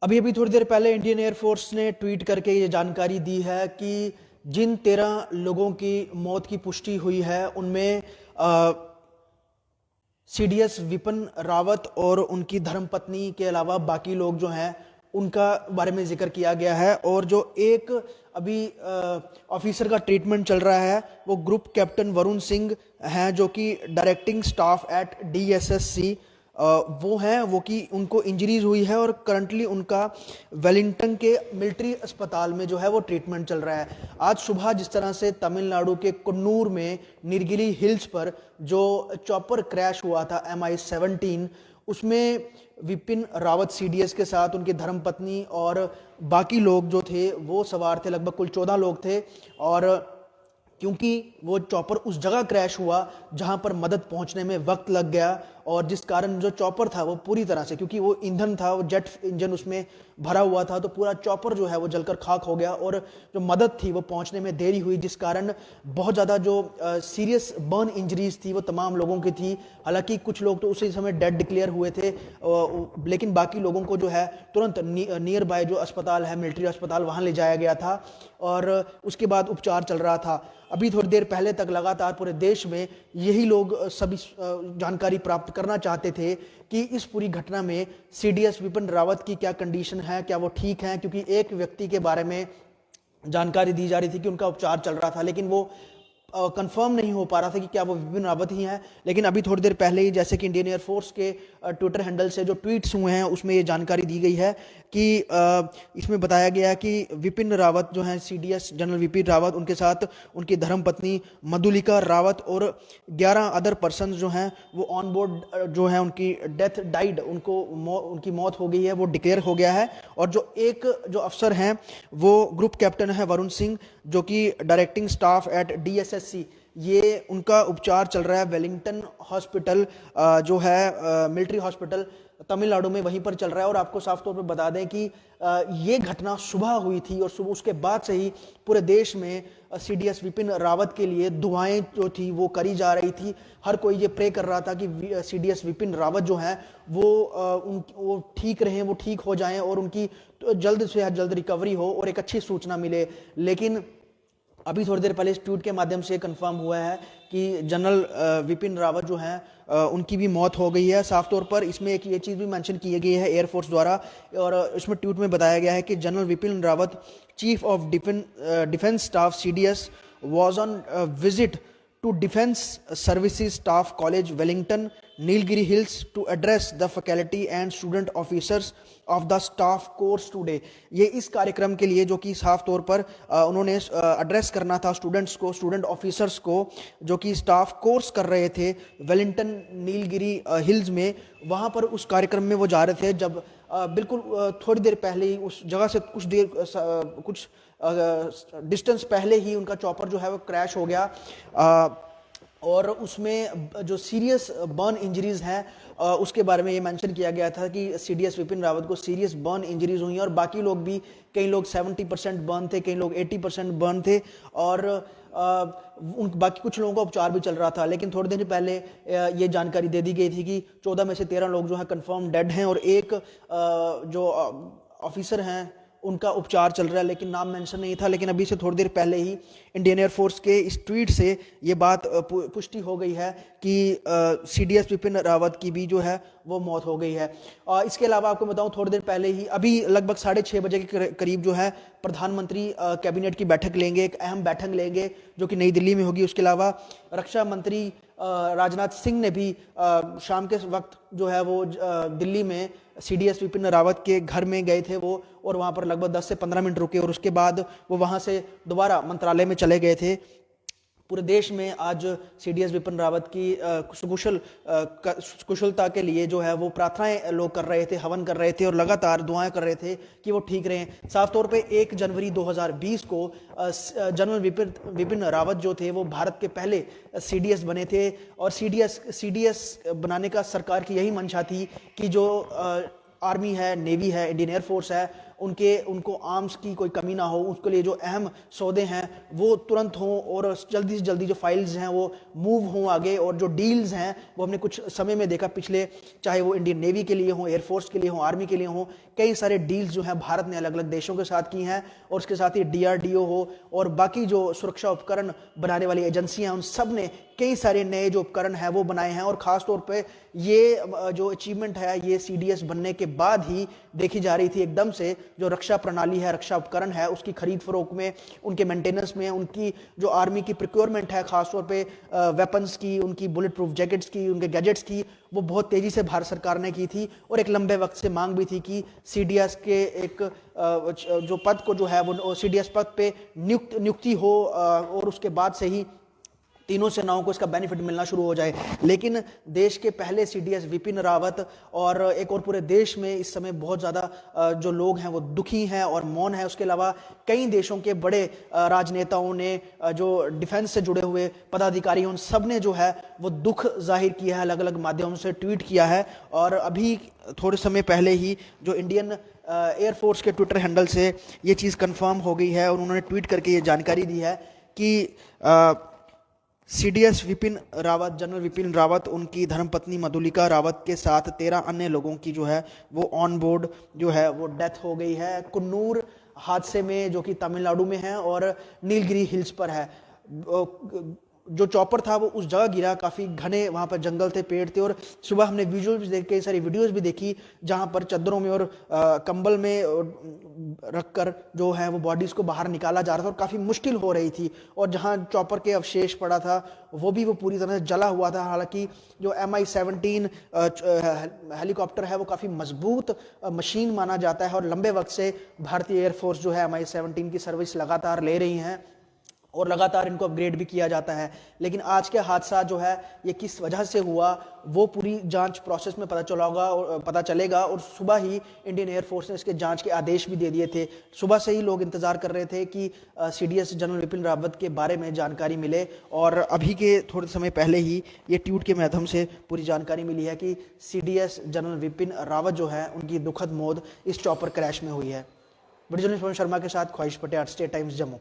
अभी अभी थोड़ी देर पहले इंडियन एयरफोर्स ने ट्वीट करके ये जानकारी दी है कि जिन 13 लोगों की मौत की पुष्टि हुई है उनमें सीडीएस विपिन रावत और उनकी धर्मपत्नी के अलावा बाकी लोग जो हैं उनका बारे में जिक्र किया गया है। और जो एक अभी ऑफिसर का ट्रीटमेंट चल रहा है वो ग्रुप कैप्टन वरुण सिंह हैं, जो कि डायरेक्टिंग स्टाफ एट डीएसएससी वो हैं, वो कि उनको इंजरीज हुई है और करंटली उनका वेलिंगटन के मिलिट्री अस्पताल में जो है वो ट्रीटमेंट चल रहा है। आज सुबह जिस तरह से तमिलनाडु के कुन्नूर में नीलगिरी हिल्स पर जो चॉपर क्रैश हुआ था MI-17, उसमें विपिन रावत सीडीएस के साथ उनकी धर्मपत्नी और बाकी लोग जो थे वो सवार थे, लगभग कुल 14 लोग थे। और क्योंकि वो चॉपर उस जगह क्रैश हुआ जहां पर मदद पहुंचने में वक्त लग गया, और जिस कारण जो चॉपर था वो पूरी तरह से, क्योंकि वो ईंधन था, वो जेट इंजन उसमें भरा हुआ था, तो पूरा चॉपर जो है वो जलकर खाक हो गया और जो मदद थी वो पहुंचने में देरी हुई, जिस कारण बहुत ज़्यादा जो सीरियस बर्न इंजरीज थी वो तमाम लोगों की थी। हालांकि कुछ लोग तो उसी समय डेड डिक्लेयर हुए थे, लेकिन बाकी लोगों को जो है तुरंत नियर बाय जो अस्पताल है, मिलिट्री अस्पताल, वहाँ ले जाया गया था और उसके बाद उपचार चल रहा था। अभी थोड़ी देर पहले तक लगातार पूरे देश में यही लोग सभी जानकारी प्राप्त करना चाहते थे कि इस पूरी घटना में सीडीएस विपिन रावत की क्या कंडीशन है, क्या वो ठीक हैं, क्योंकि एक व्यक्ति के बारे में जानकारी दी जा रही थी कि उनका उपचार चल रहा था, लेकिन वो कंफर्म नहीं हो पा रहा था कि क्या वो विपिन रावत ही हैं। लेकिन अभी थोड़ी देर पहले ही, जैसे कि इंडियन एयरफोर्स के ट्विटर हैंडल से जो ट्वीट्स हुए हैं उसमें ये जानकारी दी गई है कि इसमें बताया गया है कि विपिन रावत जो हैं, सीडीएस जनरल विपिन रावत, उनके साथ उनकी धर्मपत्नी मधुलिका रावत और 11 अदर पर्सन जो हैं वो ऑन बोर्ड जो है उनकी डेथ डाइड, उनकी मौत हो गई है, वो डिक्लेयर हो गया है। और जो एक जो अफसर हैं वो ग्रुप कैप्टन है वरुण सिंह, जो कि डायरेक्टिंग स्टाफ एट डीएसएससी, ये उनका उपचार चल रहा है वेलिंगटन हॉस्पिटल जो है मिलिट्री हॉस्पिटल तमिलनाडु में, वहीं पर चल रहा है। और आपको साफ तौर पर बता दें कि ये घटना सुबह हुई थी और सुबह उसके बाद से ही पूरे देश में सीडीएस विपिन रावत के लिए दुआएं जो थी वो करी जा रही थी। हर कोई ये प्रे कर रहा था कि सीडीएस विपिन रावत जो हैं वो ठीक रहें, वो ठीक हो जाएं और उनकी जल्द से जल्द रिकवरी हो और एक अच्छी सूचना मिले। लेकिन अभी थोड़ी देर पहले इस ट्वीट के माध्यम से कंफर्म हुआ है कि जनरल विपिन रावत जो हैं उनकी भी मौत हो गई है। साफ तौर पर इसमें एक ये चीज़ भी मेंशन की गई है एयरफोर्स द्वारा, और इसमें ट्वीट में बताया गया है कि general Vipin Rawat, chief of defence staff CDS, was on visit to Defense Services Staff College, Wellington, Nilgiri Hills to address the faculty and student officers of the staff course today। ये इस कार्यक्रम के लिए जो कि साफ तौर पर उन्होंने एड्रेस करना था स्टूडेंट्स को, स्टूडेंट ऑफिसर्स को जो कि स्टाफ कोर्स कर रहे थे वेलिंगटन नीलगिरी हिल्स में, वहाँ पर उस कार्यक्रम में वो जा रहे थे जब बिल्कुल थोड़ी देर पहले ही उस जगह से कुछ डिस्टेंस पहले ही उनका चॉपर जो है वो क्रैश हो गया। और उसमें जो सीरियस बर्न इंजरीज हैं उसके बारे में ये मेंशन किया गया था कि सीडीएस विपिन रावत को सीरियस बर्न इंजरीज हुई हैं, और बाकी लोग भी, कई लोग 70% बर्न थे, कई लोग 80% बर्न थे, और उन बाकी कुछ लोगों का उपचार भी चल रहा था। लेकिन थोड़ी देर पहले ये जानकारी दे दी गई थी कि 14 में से 13 लोग जो हैं कंफर्म डेड हैं, और एक जो ऑफिसर हैं उनका उपचार चल रहा है, लेकिन नाम मेंशन नहीं था। लेकिन अभी से थोड़ी देर पहले ही इंडियन एयरफोर्स के इस ट्वीट से ये बात पुष्टि हो गई है कि सीडीएस विपिन रावत की भी जो है वो मौत हो गई है। इसके अलावा आपको बताऊं, थोड़ी देर पहले ही अभी लगभग 6:30 बजे के करीब जो है प्रधानमंत्री कैबिनेट की बैठक लेंगे, एक अहम बैठक लेंगे जो कि नई दिल्ली में होगी। उसके अलावा रक्षा मंत्री राजनाथ सिंह ने भी शाम के वक्त जो है वो दिल्ली में सीडीएस विपिन रावत के घर में गए थे वो, और वहाँ पर लगभग 10 से 15 मिनट रुके और उसके बाद वो वहाँ से दोबारा मंत्रालय में चले गए थे। पूरे देश में आज सीडीएस विपिन रावत की कुशलता के लिए जो है वो प्रार्थनाएं लोग कर रहे थे, हवन कर रहे थे और लगातार दुआएं कर रहे थे कि वो ठीक रहें। साफ तौर पे 1 जनवरी 2020 को जनरल विपिन रावत जो थे वो भारत के पहले सीडीएस बने थे, और सीडीएस बनाने का सरकार की यही मंशा थी कि जो आर्मी है, नेवी है, इंडियन एयरफोर्स है, उनको आर्म्स की कोई कमी ना हो, उसके लिए जो अहम सौदे हैं वो तुरंत हों और जल्दी से जल्दी जो फाइल्स हैं वो मूव हों आगे, और जो डील्स हैं वो हमने कुछ समय में देखा पिछले, चाहे वो इंडियन नेवी के लिए हो, एयरफोर्स के लिए हो, आर्मी के लिए हो, कई सारे डील्स जो हैं भारत ने अलग अलग देशों के साथ की हैं। और उसके साथ ही DRDO हो और बाकी जो सुरक्षा उपकरण बनाने वाली एजेंसियां, उन सब ने कई सारे नए जो उपकरण हैं वो बनाए हैं। और खास तौर पे ये जो अचीवमेंट है ये CDS बनने के बाद ही देखी जा रही थी। एकदम से जो रक्षा प्रणाली है, रक्षा उपकरण है, उसकी खरीद फरोख्त में, उनके मेंटेनेंस में, उनकी जो आर्मी की प्रिक्योरमेंट है, खासतौर पे वेपन्स की, उनकी बुलेट प्रूफ जैकेट्स की, उनके गैजेट्स की, वो बहुत तेजी से भारत सरकार ने की थी। और एक लंबे वक्त से मांग भी थी कि CDS के एक जो पद को जो है वो CDS पद पे नियुक्ति हो, और उसके बाद से ही तीनों सेनाओं को इसका बेनिफिट मिलना शुरू हो जाए। लेकिन देश के पहले CDS विपिन रावत और एक और पूरे देश में इस समय बहुत ज़्यादा जो लोग हैं वो दुखी हैं और मौन है। उसके अलावा कई देशों के बड़े राजनेताओं ने, जो डिफेंस से जुड़े हुए पदाधिकारी, उन सब ने जो है वो दुख जाहिर किया है, अलग अलग माध्यमों से ट्वीट किया है। और अभी थोड़े समय पहले ही जो इंडियन एयरफोर्स के ट्विटर हैंडल से ये चीज़ कंफर्म हो गई है, और उन्होंने ट्वीट करके ये जानकारी दी है कि CDS विपिन रावत, जनरल विपिन रावत, उनकी धर्मपत्नी मधुलिका रावत के साथ 13 अन्य लोगों की जो है वो ऑन बोर्ड जो है वो डेथ हो गई है कुन्नूर हादसे में, जो कि तमिलनाडु में है और नीलगिरी हिल्स पर है। जो चॉपर था वो उस जगह गिरा, काफ़ी घने वहाँ पर जंगल थे, पेड़ थे। और सुबह हमने विजुअल्स भी देखे, कई सारी वीडियोस भी देखी, जहाँ पर चद्दरों में और कंबल में रखकर जो है वो बॉडीज़ को बाहर निकाला जा रहा था, और काफ़ी मुश्किल हो रही थी। और जहाँ चॉपर के अवशेष पड़ा था वो पूरी तरह से जला हुआ था। हालांकि जो MI-17 हेलीकॉप्टर है वो काफ़ी मजबूत मशीन माना जाता है, और लंबे वक्त से भारतीय एयरफोर्स जो है MI-17 की सर्विस लगातार ले रही हैं, और लगातार इनको अपग्रेड भी किया जाता है। लेकिन आज के हादसा जो है ये किस वजह से हुआ वो पूरी जांच प्रोसेस में पता चलेगा। और सुबह ही इंडियन एयरफोर्स ने इसके जांच के आदेश भी दे दिए थे। सुबह से ही लोग इंतजार कर रहे थे कि CDS जनरल विपिन रावत के बारे में जानकारी मिले, और अभी के थोड़े समय पहले ही ये ट्वीट के माध्यम से पूरी जानकारी मिली है कि CDS जनरल विपिन रावत जो है उनकी दुखद मौत इस चॉपर क्रैश में हुई है। वीडियो जर्नलिस्ट पवन शर्मा के साथ ख्वाहिश पटेल, स्टेट टाइम्स, जम्मू।